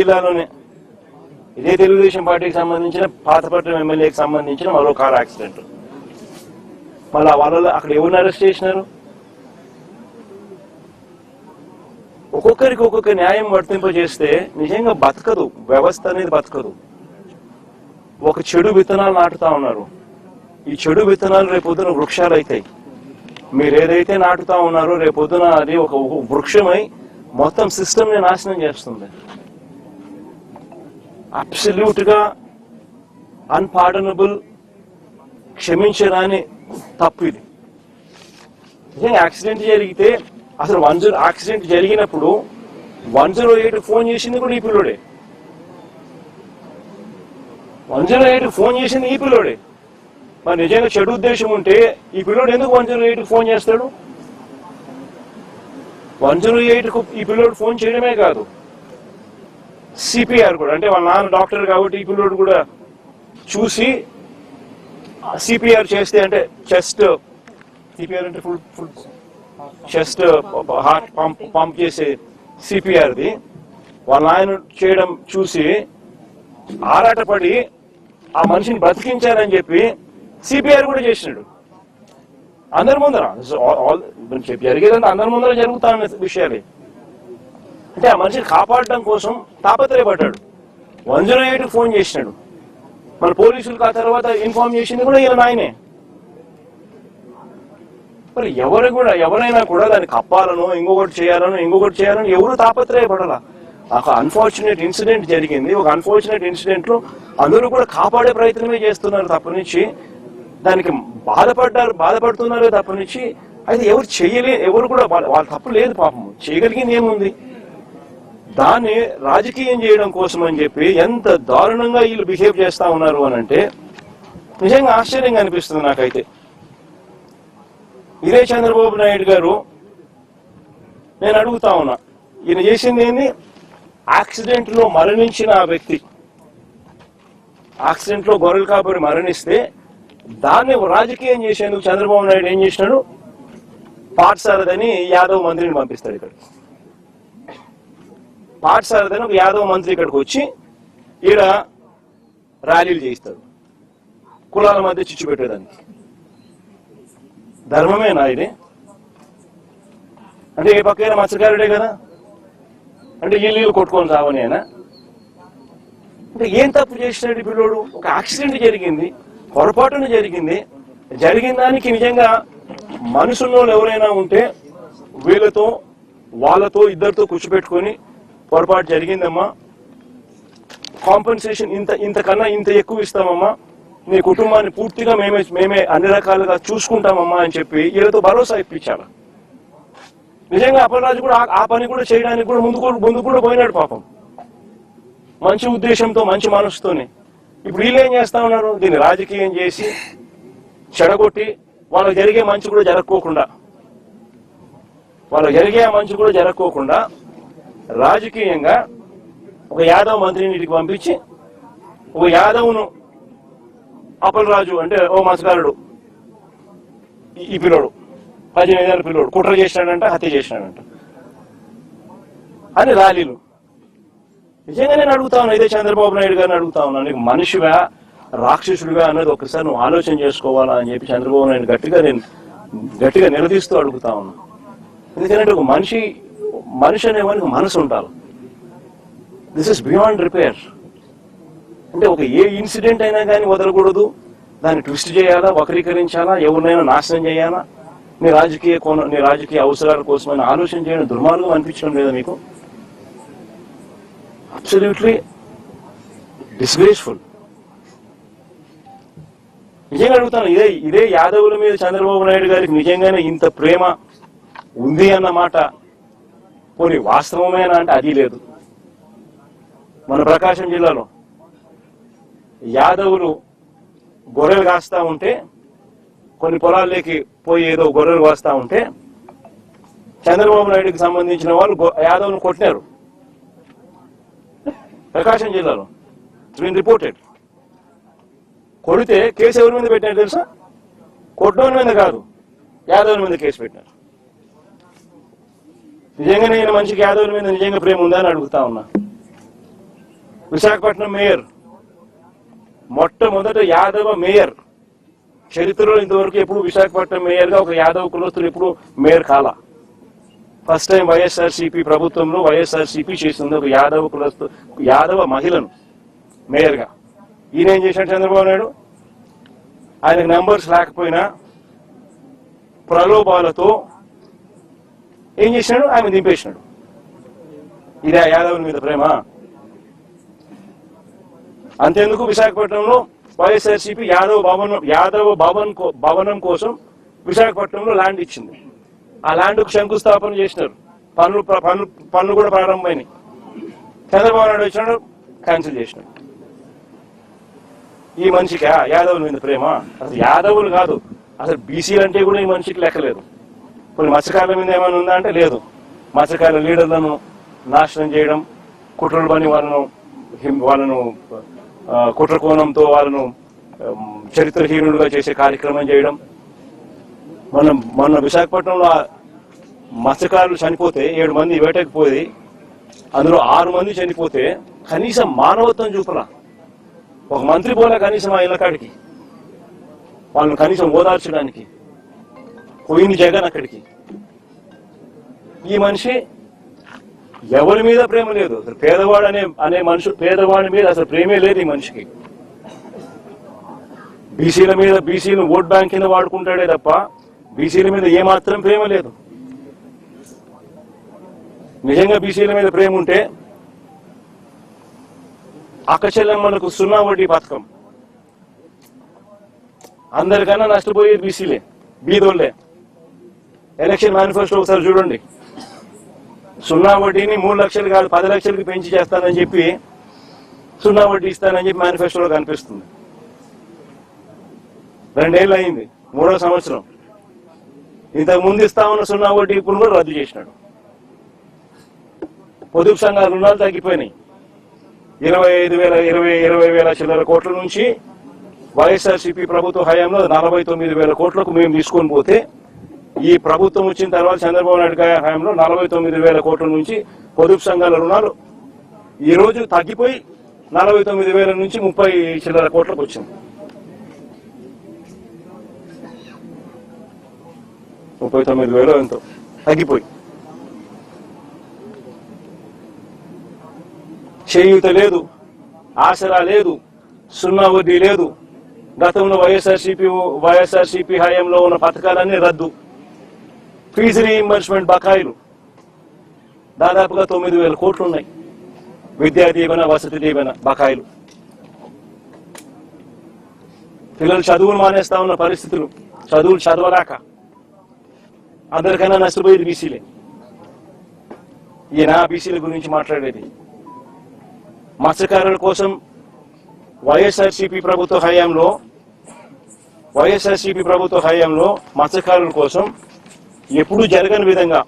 జిల్లాలోనే ఇదే తెలుగుదేశం పార్టీకి సంబంధించిన పాతపట్నం ఎమ్మెల్యేకి సంబంధించిన మరో కార్ యాక్సిడెంట్. మళ్ళీ వాళ్ళలో అక్కడ ఎవరిని అరెస్ట్ చేసినారు? ఒక్కొక్కరికి ఒక్కొక్క న్యాయం వర్తింపజేస్తే నిజంగా బతకదు, వ్యవస్థ అనేది బతకదు. ఒక చెడు విత్తనాలు నాటుతా ఉన్నారు. ఈ చెడు విత్తనాలు రేపొద్దున వృక్షాలు అవుతాయి. మీరు ఏదైతే నాటుతా ఉన్నారో రేపొద్దున అది ఒక వృక్షమై మొత్తం సిస్టమ్ ని నాశనం చేస్తుంది. అబ్సల్యూట్ గా అన్పార్డనబుల్, క్షమించరాని తప్పు ఇది. నిజంగా యాక్సిడెంట్ జరిగితే అసలు యాక్సిడెంట్ జరిగినప్పుడు 108 ఫోన్ చేసింది కూడా ఈ పిల్లోడే. 108 ఫోన్ చేసింది ఈ పిల్లోడే. మరి నిజంగా చెడు ఉద్దేశం ఉంటే ఈ పిల్లోడు ఎందుకు 108 ఫోన్ చేస్తాడు? 108కు ఈ పిల్లోడు ఫోన్ చేయడమే కాదు, సిపిఆర్ కూడా, అంటే వాళ్ళ నాన్న డాక్టర్ కాబట్టి ఈ పిల్లోడు కూడా చూసి సిపిఆర్ చేస్తే, అంటే చెస్ట్ సిపిఆర్ అంటే ఫుల్ చెస్ట్ హార్ట్ పంప్ చేసే సిపిఆర్ది వాళ్ళ నాయన చేయడం చూసి ఆరాటపడి ఆ మనిషిని బ్రతికించారని చెప్పి సిపిఆర్ కూడా చేసినాడు అందరి ముందర. జరిగేదంతా అందరి ముందర జరుగుతా ఉన్న విషయాలే. అంటే ఆ మనిషిని కాపాడటం కోసం తాపత్రయపడ్డాడు. 108 ఫోన్ చేసినాడు. మన పోలీసులకు ఆ తర్వాత ఇన్ఫార్మ్ చేసింది కూడా ఈయన నాయనే. మరి ఎవరైనా కూడా దాన్ని కప్పాలనో ఇంకొకటి చేయాలని ఎవరు తాపత్రయపడాల. ఒక అన్ఫార్చునేట్ ఇన్సిడెంట్ జరిగింది. ఒక అన్ఫార్చునేట్ ఇన్సిడెంట్ లో అందరూ కూడా కాపాడే ప్రయత్నమే చేస్తున్నారు తప్పనిచ్చి, దానికి బాధపడుతున్నారు తప్పనిచ్చి అయితే ఎవరు కూడా వాళ్ళ తప్పు లేదు. పాపం చేయగలిగింది ఏముంది? దాన్ని రాజకీయం చేయడం కోసం అని చెప్పి ఎంత దారుణంగా వీళ్ళు బిహేవ్ చేస్తా ఉన్నారు అని అంటే నిజంగా ఆశ్చర్యంగా అనిపిస్తుంది నాకైతే. ఇదే చంద్రబాబు నాయుడు గారు, నేను అడుగుతా ఉన్నా, ఈయన చేసింది ఏంది? యాక్సిడెంట్ లో మరణించిన ఆ వ్యక్తి, యాక్సిడెంట్ లో గొర్రెలు కాపరి మరణిస్తే దాన్ని రాజకీయం చేసేందుకు చంద్రబాబు నాయుడు ఏం చేసినాడు? పాఠశాలదని యాదవ్ మంత్రిని పంపిస్తాడు. ఇక్కడ పాఠశాలదని ఒక యాదవ్ మంత్రి ఇక్కడికి వచ్చి ఈడ ర్యాలీలు చేయిస్తాడు, కులాల మధ్య చిచ్చు పెట్టేదానికి. ధర్మమేనా ఇది? అంటే ఏ పక్కైనా మత్స్యకారుడే కదా, అంటే ఇల్లు కొట్టుకొని సావని అయినా. అంటే ఏం తప్పు చేసినాడు పిల్లోడు? ఒక యాక్సిడెంట్ జరిగింది, పొరపాటున జరిగింది. జరిగిన దానికి నిజంగా మనుషుల్లో ఎవరైనా ఉంటే వాళ్ళతో ఇద్దరితో కూర్చోబెట్టుకొని పొరపాటు జరిగిందమ్మా, కాంపెన్సేషన్ ఇంతకన్నా ఇంత ఎక్కువ ఇస్తామమ్మా, నీ కుటుంబాన్ని పూర్తిగా మేమే అన్ని రకాలుగా చూసుకుంటామమ్మా అని చెప్పి వీళ్ళతో భరోసా ఇప్పించాలి. నిజంగా అప్పలరాజు కూడా ఆ పని కూడా చేయడానికి కూడా ముందు కూడా పోయినాడు పాపం, మంచి ఉద్దేశంతో, మంచి మనసుతోనే. ఇప్పుడు వీళ్ళు ఏం చేస్తా ఉన్నారు? దీన్ని రాజకీయం చేసి చెడగొట్టి వాళ్ళకి జరిగే మంచి కూడా జరగకోకుండా రాజకీయంగా ఒక యాదవ్ మంత్రిని ఇంటికి పంపించి ఒక యాదవ్ను అప్పలరాజు అంటే ఓ మత్స్యకారుడు, ఈ పిల్లోడు 15 ఏళ్ళ పిల్లోడు కుట్ర చేసినాడంట, హత్య చేసినాడంట అని ర్యాలీలు. నిజంగా నేను అడుగుతా ఉన్నా, ఇదే చంద్రబాబు నాయుడు గారిని అడుగుతా ఉన్నా, నీకు మనిషివా రాక్షసుడిగా అన్నది ఒకసారి నువ్వు ఆలోచన చేసుకోవాలా అని చెప్పి చంద్రబాబు నాయుడు గట్టిగా నిలదీస్తూ అడుగుతా ఉన్నా. ఎందుకంటే ఒక మనిషి అనేవానికి మనసు ఉండాలి. This is beyond repair. అంటే ఒక ఏ ఇన్సిడెంట్ అయినా కానీ వదలకూడదు, దాన్ని ట్విస్ట్ చేయాలా, వక్రీకరించాలా, ఎవరినైనా నాశనం చేయాలా, నీ రాజకీయ అవసరాల కోసమైనా ఆలోచన చేయడం దుర్మార్గం అనిపించడం లేదా మీకు? Absolutely disgraceful. నిజంగా అడుగుతాను, ఇదే యాదవుల మీద చంద్రబాబు నాయుడు గారికి నిజంగానే ఇంత ప్రేమ ఉంది అన్నమాట పోనీ వాస్తవమేనా అంటే అది లేదు. మన ప్రకాశం జిల్లాలో యాదవులు గొర్రెలు కాస్తా ఉంటే, కొన్ని పొలాల్లోకి పోయి ఏదో గొర్రెలు కాస్తా ఉంటే చంద్రబాబు నాయుడుకి సంబంధించిన వాళ్ళు యాదవ్ను కొట్టినారు ప్రకాశం జిల్లాలో. It's been reported. కొడితే కేసు ఎవరి మీద పెట్టినారు తెలుసా? కొట్టడం మీద కాదు, యాదవుల మీద కేసు పెట్టినారు. నిజంగా నేను మనిషికి యాదవుల మీద నిజంగా ప్రేమ ఉందా అని అడుగుతా ఉన్నా. విశాఖపట్నం మేయర్, మొట్టమొదట యాదవ మేయర్. చరిత్రలో ఇంతవరకు ఎప్పుడు విశాఖపట్నం మేయర్గా ఒక యాదవ కులస్తులు ఎప్పుడు మేయర్ కాలా. ఫస్ట్ టైం వైఎస్ఆర్సీపీ ప్రభుత్వంలో వైఎస్ఆర్సీపీ చేసింది ఒక యాదవ కులస్తు యాదవ మహిళను మేయర్గా. ఈయన ఏం చేశాడు చంద్రబాబు నాయుడు? ఆయనకు నెంబర్స్ లేకపోయినా ప్రలోభాలతో ఏం చేసినాడు? ఆయన దింపేసినాడు. ఇదే యాదవుల మీద ప్రేమ. అంతేందుకు విశాఖపట్నంలో వైఎస్ఆర్సీపీ యాదవ భవనం కోసం విశాఖపట్నంలో ల్యాండ్ ఇచ్చింది. ఆ ల్యాండ్కు శంకుస్థాపన చేసినారు. పనులు కూడా ప్రారంభమైనాయి. చంద్రబాబు నాయుడు వచ్చినాడు, క్యాన్సిల్ చేసినాడు. ఈ మనిషికి యాదవుల మీద ప్రేమ? అసలు యాదవులు కాదు, అసలు బీసీలు అంటే కూడా ఈ మనిషికి లెక్కలేదు. కొన్ని మత్స్యకారుల మీద ఏమైనా ఉందా అంటే లేదు. మత్స్యకారుల లీడర్లను నాశనం చేయడం, కుట్రలు పని వాళ్ళను కుట్ర కోణంతో వాళ్ళను చరిత్రహీనులుగా చేసే కార్యక్రమం చేయడం. మొన్న విశాఖపట్నంలో మత్స్యకారులు చనిపోతే 7 మంది వేటకు పోయి అందులో 6 మంది చనిపోతే కనీసం మానవత్వం చూపరా. ఒక మంత్రి పోలే కనీసం ఆ ఇళ్ళకాడికి, వాళ్ళని కనీసం ఓదార్చడానికి. పోయింది జగన్ అక్కడికి. ఈ మనిషి ఎవరి మీద ప్రేమ లేదు. అసలు పేదవాడు అనే మనుషులు, పేదవాడి మీద అసలు ప్రేమే లేదు ఈ మనిషికి. బీసీలను ఓట్ బ్యాంక్ కింద వాడుకుంటాడే తప్ప బీసీల మీద ఏమాత్రం ప్రేమ లేదు. నిజంగా బీసీల మీద ప్రేమ ఉంటే అక్కచెల్లెమ్మలకు 0 వడ్డీ పథకం. అందరికన్నా నష్టపోయేది బీసీలే, బీదోళ్లే. ఎలక్షన్ మేనిఫెస్టో ఒకసారి చూడండి. 0 వడ్డీని 3 లక్షలు కాదు 10 లక్షలకి పెంచి చేస్తానని చెప్పి 0 వడ్డీ ఇస్తానని చెప్పి మేనిఫెస్టోలో కనిపిస్తుంది. 2 ఏళ్ళు అయింది, 3వ సంవత్సరం. ఇంతకు ముందు ఇస్తా ఉన్న 0 వడ్డీ ఇప్పుడు కూడా రద్దు చేసినాడు. పొదుపు సంఘాల రుణాలు తగ్గిపోయినాయి. 20,000 చిల్లర కోట్ల నుంచి వైఎస్ఆర్సీపీ ప్రభుత్వ హయాంలో 49,000 కోట్లకు మేము తీసుకొని పోతే, ఈ ప్రభుత్వం వచ్చిన తర్వాత చంద్రబాబు నాయుడు హయాంలో 49,000 కోట్ల నుంచి పొదుపు సంఘాల రుణాలు ఈ రోజు తగ్గిపోయి 49,000 నుంచి 30 చిల్లర కోట్లకు వచ్చింది. 39,000 ఎంతో తగ్గిపోయి. చేయూత లేదు, ఆసరా లేదు, 0 వడ్డీ లేదు. గతంలో వైఎస్ఆర్సీపీ హయాంలో ఉన్న పథకాలన్నీ రద్దు. ఫీజు రీయింబర్స్మెంట్ బకాయిలు దాదాపుగా 9,000 కోట్లు ఉన్నాయి. విద్యా దీవెన, వసతి దీవెన బకాయిలు. పిల్లలు చదువులు మానేస్తా ఉన్న పరిస్థితులు, చదువులు చదవలేక. అందరికన్నా నష్టపోయేది బీసీలే. ఈయన బీసీల గురించి మాట్లాడేది. మత్స్యకారుల కోసం వైఎస్ఆర్సీపీ ప్రభుత్వ హయాంలో మత్స్యకారుల కోసం ఎప్పుడూ జరగని విధంగా